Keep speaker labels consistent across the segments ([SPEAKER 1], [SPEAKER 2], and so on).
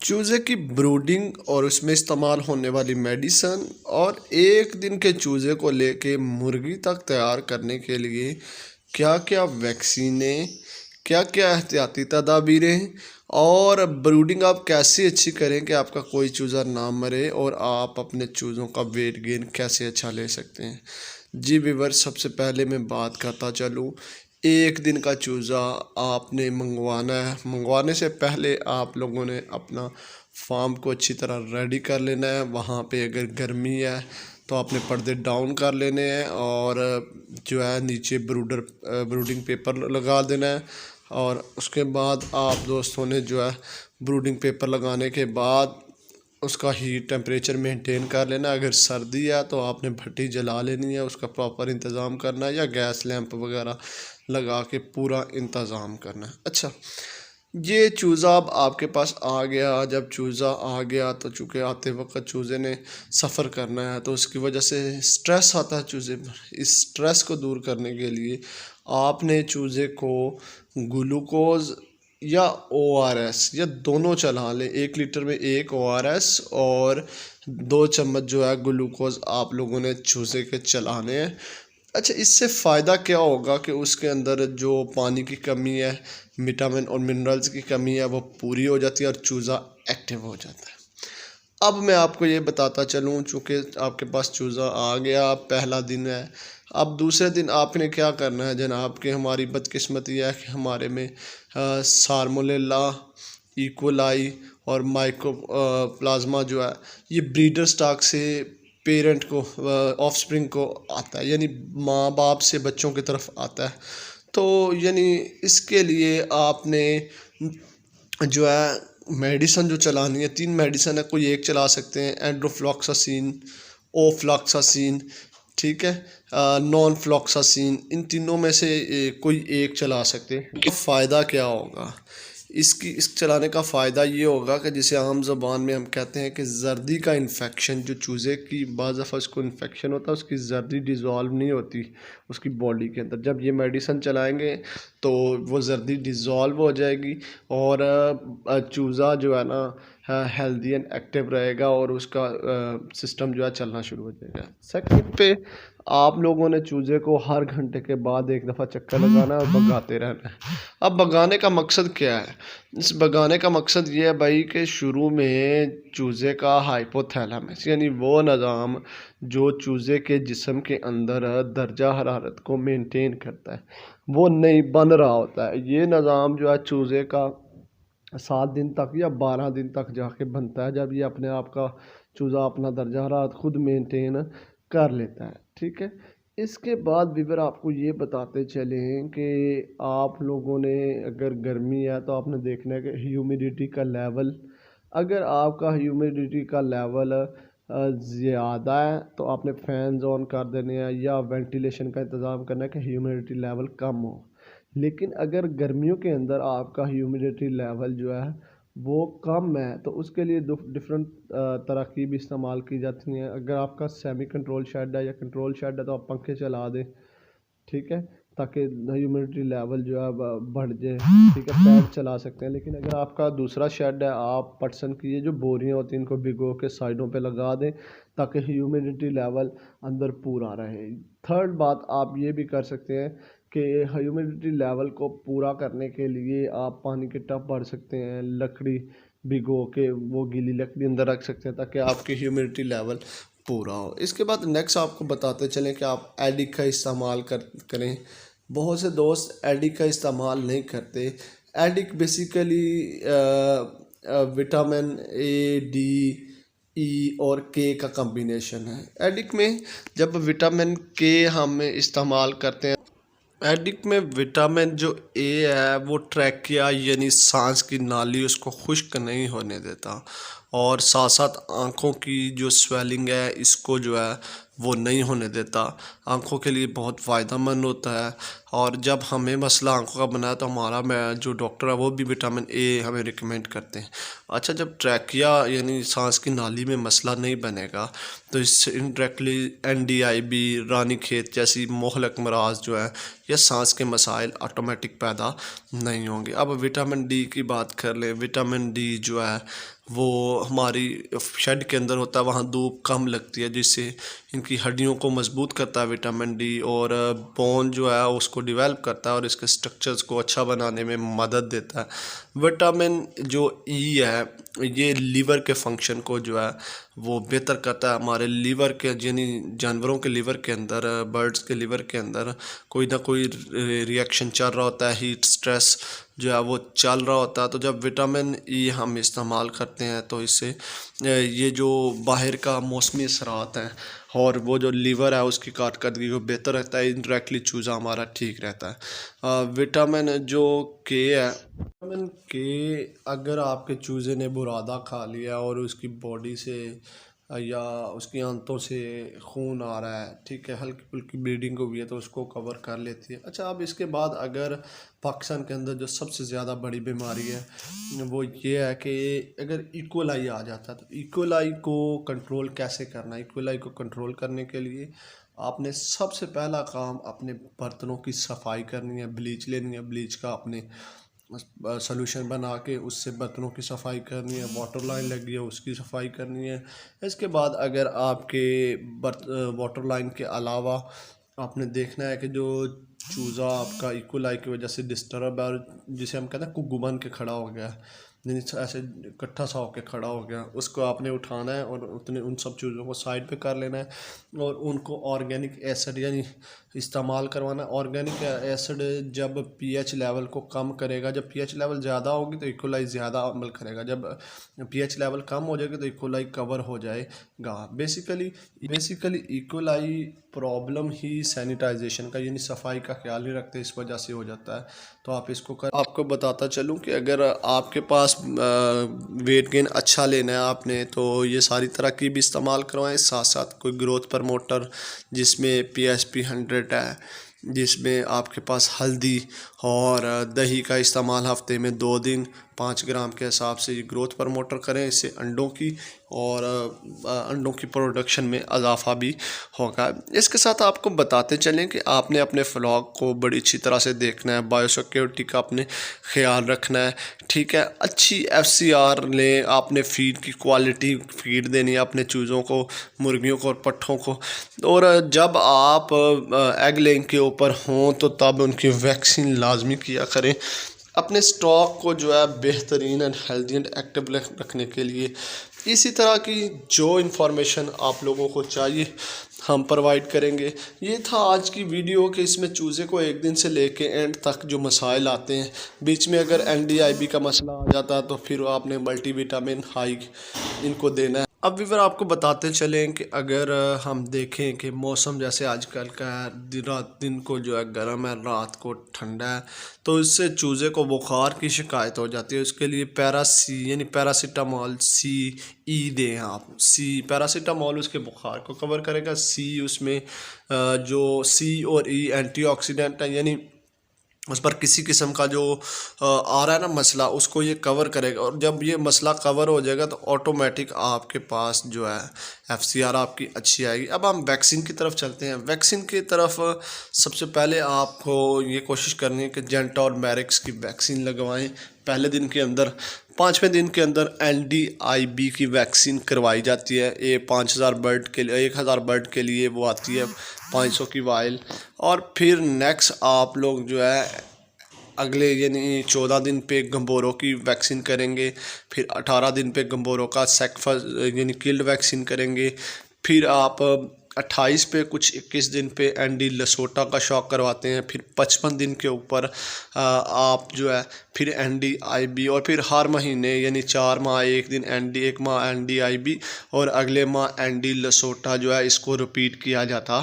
[SPEAKER 1] चूज़े की ब्रूडिंग और उसमें इस्तेमाल होने वाली मेडिसन और एक दिन के चूज़े को लेके मुर्गी तक तैयार करने के लिए क्या क्या वैक्सीनें, क्या क्या एहतियाती तदाबीरें और ब्रूडिंग आप कैसे अच्छी करें कि आपका कोई चूज़ा ना मरे और आप अपने चूज़ों का वेट गेन कैसे अच्छा ले सकते हैं। जी व्यूअर्स, सबसे पहले मैं बात करता चलूँ, एक दिन का चूज़ा आपने मंगवाना है। मंगवाने से पहले आप लोगों ने अपना फार्म को अच्छी तरह रेडी कर लेना है। वहाँ पे अगर गर्मी है तो आपने पर्दे डाउन कर लेने हैं और जो है नीचे ब्रूडिंग पेपर लगा देना है। और उसके बाद आप दोस्तों ने जो है ब्रूडिंग पेपर लगाने के बाद उसका हीट टेम्परेचर मेंटेन कर लेना। अगर सर्दी है तो आपने भट्टी जला लेनी है, उसका प्रॉपर इंतज़ाम करना है, या गैस लैंप वगैरह लगा के पूरा इंतज़ाम करना है। अच्छा, ये चूज़ा अब आपके पास आ गया। जब चूज़ा आ गया तो चूँकि आते वक्त चूज़े ने सफ़र करना है तो उसकी वजह से स्ट्रेस आता है चूज़े पर। इस स्ट्रेस को दूर करने के लिए आपने चूज़े को ग्लूकोज़ या ओआरएस या दोनों चला लें। 1 लीटर में 1 ओआरएस और 2 चम्मच जो है ग्लूकोज़ आप लोगों ने चूज़े के चलाने हैं। अच्छा, इससे फ़ायदा क्या होगा कि उसके अंदर जो पानी की कमी है, विटामिन और मिनरल्स की कमी है, वो पूरी हो जाती है और चूज़ा एक्टिव हो जाता है। अब मैं आपको ये बताता चलूँ, चूँकि आपके पास चूज़ा आ गया, पहला दिन है। अब दूसरे दिन आपने क्या करना है जनाब, कि हमारी बदकिस्मती है कि हमारे में साल्मोनेला, इकोलाई और माइको प्लाज्मा जो है ये ब्रीडर स्टॉक से पेरेंट को ऑफस्प्रिंग को आता है, यानी माँ बाप से बच्चों की तरफ आता है। तो यानी इसके लिए आपने जो है मेडिसन जो चलानी है, 3 मेडिसन है, कोई एक चला सकते हैं, एंड्रोफ्लॉक्सासिन, ओफ्लॉक्सासिन, ठीक है, नॉन फ्लॉक्सासिन, इन तीनों में से कोई एक चला सकते हैं। तो फ़ायदा क्या होगा इस चलाने का फ़ायदा ये होगा कि जिसे आम ज़बान में हम कहते हैं कि जर्दी का इन्फेक्शन, जो चूज़े की बाज़ दफ़ा उसको इन्फेक्शन होता है, उसकी जर्दी डिज़ोल्व नहीं होती उसकी बॉडी के अंदर। जब ये मेडिसन चलाएंगे तो वो जर्दी डिज़ोल्व हो जाएगी और चूज़ा जो है ना हेल्दी एंड एक्टिव रहेगा और उसका सिस्टम जो है चलना शुरू हो जाएगा। सेकंड पे आप लोगों ने चूज़े को हर घंटे के बाद एक दफ़ा चक्कर लगाना है और भगाते रहना है। अब भगाने का मकसद क्या है? इस भगाने का मकसद ये है भाई कि शुरू में चूज़े का हाइपोथैलेमस, यानी वो निज़ाम जो चूज़े के जिस्म के अंदर दर्जा हरारत को मेंटेन करता है, वो नहीं बन रहा होता है। ये निज़ाम जो है चूज़े का 7 दिन तक या 12 दिन तक जाके बनता है, जब ये अपने आप का चूज़ा अपना दर्जा हरारत खुद मेंटेन कर लेता है। ठीक है, इसके बाद भी आपको ये बताते चलें कि आप लोगों ने अगर गर्मी है तो आपने देखना है कि ह्यूमिडिटी का लेवल, अगर आपका ह्यूमिडिटी का लेवल ज़्यादा है तो आपने फ़ैन ऑन कर देने हैं या वेंटिलेशन का इंतज़ाम करना है कि ह्यूमिडिटी लेवल कम हो। लेकिन अगर गर्मियों के अंदर आपका ह्यूमिडिटी लेवल जो है वो कम है तो उसके लिए डिफरेंट तरकीब इस्तेमाल की जाती हैं। अगर आपका सेमी कंट्रोल शेड है या कंट्रोल शेड है तो आप पंखे चला दें, ठीक है, ताकि ह्यूमिडिटी लेवल जो है बढ़ जाए। ठीक है, फैन चला सकते हैं। लेकिन अगर आपका दूसरा शेड है, आप पटसन की ये जो बोरियां होती हैं इनको भिगो के साइडों पे लगा दें ताकि ह्यूमिडिटी लेवल अंदर पूरा रहे। थर्ड बात आप ये भी कर सकते हैं कि ह्यूमिडिटी लेवल को पूरा करने के लिए आप पानी के टब भर सकते हैं, लकड़ी भिगो के वो गीली लकड़ी अंदर रख सकते हैं ताकि आपकी ह्यूमिडिटी लेवल पूरा हो। इसके बाद नेक्स्ट आपको बताते चलें कि आप एडिक का इस्तेमाल करें। बहुत से दोस्त एडिक का इस्तेमाल नहीं करते। एडिक basically vitamin A, D, E और के का कम्बिनेशन है। एडिक में जब विटामिन के हम इस्तेमाल करते हैं, एडिक में विटामिन जो ए है वो ट्रैकिया यानी सांस की नाली उसको खुश्क नहीं होने देता और साथ साथ आँखों की जो स्वेलिंग है इसको जो है वो नहीं होने देता। आँखों के लिए बहुत फ़ायदेमंद होता है और जब हमें मसला आँखों का बना है तो हमारा मैं जो डॉक्टर है वो भी विटामिन ए हमें रिकमेंड करते हैं। अच्छा, जब ट्रैकिया यानी सांस की नाली में मसला नहीं बनेगा तो इससे इनडायरेक्टली NDIB, रानीखेत जैसी मोहलक मराज जो है या सांस के मसाइल ऑटोमेटिक पैदा नहीं होंगे। अब विटामिन डी की बात कर लें। विटामिन डी जो है वो हमारी शेड के अंदर होता है, वहाँ धूप कम लगती है, जिससे इनकी हड्डियों को मजबूत करता है विटामिन डी, और बोन जो है उसको डेवलप करता है और इसके स्ट्रक्चर्स को अच्छा बनाने में मदद देता है। विटामिन जो ई है ये लीवर के फंक्शन को जो है वो बेहतर करता है। हमारे लीवर के यानी जानवरों के लीवर के अंदर, बर्ड्स के लीवर के अंदर कोई ना कोई रिएक्शन चल रहा होता है, हीट स्ट्रेस जो है वो चल रहा होता है। तो जब विटामिन ई हम इस्तेमाल करते हैं तो इससे ये जो बाहर का मौसमी असरात हैं और वो जो लीवर है उसकी कारकर्दगी को बेहतर रहता है, इनडायरेक्टली चूज़ा हमारा ठीक रहता है। विटामिन जो के है, विटामिन के अगर आपके चूज़े ने बुरादा खा लिया और उसकी बॉडी से या उसकी आंतों से खून आ रहा है, ठीक है, हल्की फुल्की ब्लीडिंग हुई है तो उसको कवर कर लेती है। अच्छा, अब इसके बाद अगर पाकिस्तान के अंदर जो सबसे ज़्यादा बड़ी बीमारी है वो ये है कि अगर इकोलाई आ जाता है तो इकोलाई को कंट्रोल कैसे करना है। इकोलाई को कंट्रोल करने के लिए आपने सबसे पहला काम अपने बर्तनों की सफाई करनी है, ब्लीच लेनी है, ब्लीच का अपने सॉल्यूशन बना के उससे बर्तनों की सफाई करनी है, वाटर लाइन लगी है उसकी सफाई करनी है। इसके बाद अगर आपके वाटर लाइन के अलावा आपने देखना है कि जो चूज़ा आपका इकोलाई की वजह से डिस्टर्ब है और जिसे हम कहते हैं कुग्गू बन के खड़ा हो गया है, यानी ऐसे इकट्ठा सा होकर खड़ा हो गया, उसको आपने उठाना है और उतने उन सब चीज़ों को साइड पे कर लेना है और उनको ऑर्गेनिक एसिड यानी इस्तेमाल करवाना है। ऑर्गेनिक एसिड जब पीएच लेवल को कम करेगा, जब पीएच लेवल ज़्यादा होगी तो इकोलाई ज़्यादा अमल करेगा, जब पीएच लेवल कम हो जाएगी तो इकोलाई कवर हो जाएगा। बेसिकली इकोलाई प्रॉब्लम ही सैनिटाइजेशन का यानी सफाई का ख्याल नहीं रखते, इस वजह से हो जाता है। तो आप इसको आपको बताता चलूँ कि अगर आपके पास वेट गेन अच्छा लेना है आपने तो ये सारी तरह की भी इस्तेमाल करवाएं, साथ साथ कोई ग्रोथ प्रमोटर जिसमें PSP 100 है, जिसमें आपके पास हल्दी और दही का इस्तेमाल हफ्ते में 2 दिन 5 ग्राम के हिसाब से ये ग्रोथ प्रमोटर करें। इससे अंडों की और अंडों की प्रोडक्शन में इजाफा भी होगा। इसके साथ आपको बताते चलें कि आपने अपने फ्लॉक को बड़ी अच्छी तरह से देखना है, बायोसिक्योरिटी का अपने ख्याल रखना है, ठीक है। अच्छी FCR लें, आपने फीड की क्वालिटी फीड देनी है अपने चूज़ों को, मुर्गियों को और पट्ठों को। और जब आप एग लेइंग के ऊपर हों तो तब उनकी वैक्सीन लाजमी किया करें। अपने स्टॉक को जो है बेहतरीन एंड हेल्दी एंड एक्टिव रखने के लिए इसी तरह की जो इन्फॉर्मेशन आप लोगों को चाहिए हम प्रोवाइड करेंगे। ये था आज की वीडियो कि इसमें चूज़े को एक दिन से लेके एंड तक जो मसाइल आते हैं, बीच में अगर NDIB का मसला आ जाता है तो फिर आपने मल्टीविटामिन हाई इनको देना है। अब वीवर आपको बताते चलें कि अगर हम देखें कि मौसम जैसे आजकल का है, रात दिन को जो है गर्म है, रात को ठंडा है, तो इससे चूज़े को बुखार की शिकायत हो जाती है। उसके लिए यानी पैरासीटामोल CE दें आप। पैरासीटामोल उसके बुखार को कवर करेगा, उसमें जो C और E एंटीऑक्सीडेंट है, यानी उस पर किसी किस्म का जो आ रहा है ना मसला, उसको ये कवर करेगा। और जब ये मसला कवर हो जाएगा तो ऑटोमेटिक आपके पास जो है FCR आपकी अच्छी आएगी। अब हम वैक्सीन की तरफ चलते हैं। वैक्सीन की तरफ सबसे पहले आपको ये कोशिश करनी है कि जेंटा और मैरिक्स की वैक्सीन लगवाएं। पहले दिन के अंदर 5वें दिन के अंदर NDIB की वैक्सीन करवाई जाती है। ये 5000 बर्ड के लिए, 1000 बर्ड के लिए वो आती है 500 की वाइल। और फिर नेक्स्ट आप लोग जो है अगले यानी 14 दिन पे गंबोरों की वैक्सीन करेंगे, फिर 18 दिन पे गंबोरों का सेकफस यानी किल्ड वैक्सीन करेंगे, फिर आप 28 पे कुछ 21 दिन पे ND लसोटा का शॉक करवाते हैं, फिर 55 दिन के ऊपर आप जो है फिर NDIB, और फिर हर महीने यानी 4 माह 1 दिन एक माह NDIB और अगले माह ND लसोटा जो है इसको रिपीट किया जाता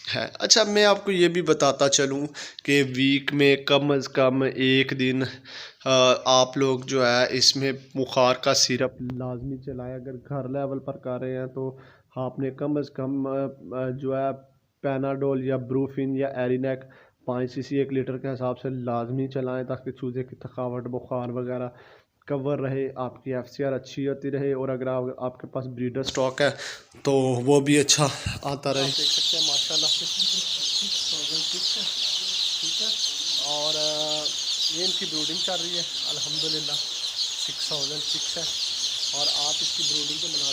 [SPEAKER 1] है। अच्छा, मैं आपको ये भी बताता चलूँ कि वीक में कम अज़ कम एक दिन आप लोग जो है इसमें बुखार का सिरप लाजमी चलाएं। अगर घर लेवल पर कर रहे हैं तो आपने कम अज़ कम जो है पैनाडोल या ब्रूफिन या एरिनेक 5 cc 1 लीटर के हिसाब से लाजमी चलाएं, ताकि चूज़े की थकावट, बुखार वगैरह कवर रहे, आपकी FCR अच्छी होती रहे, और अगर आपके पास ब्रीडर स्टॉक है तो वो भी अच्छा आता रहे। आप देख सकते हैं माशाल्लाह से 6,000 चिक्स है, ठीक है। और ये इनकी ब्रीडिंग चल रही है अल्हम्दुलिल्लाह, 6,000 चिक्स है। और आप इसकी ब्रीडिंग को बना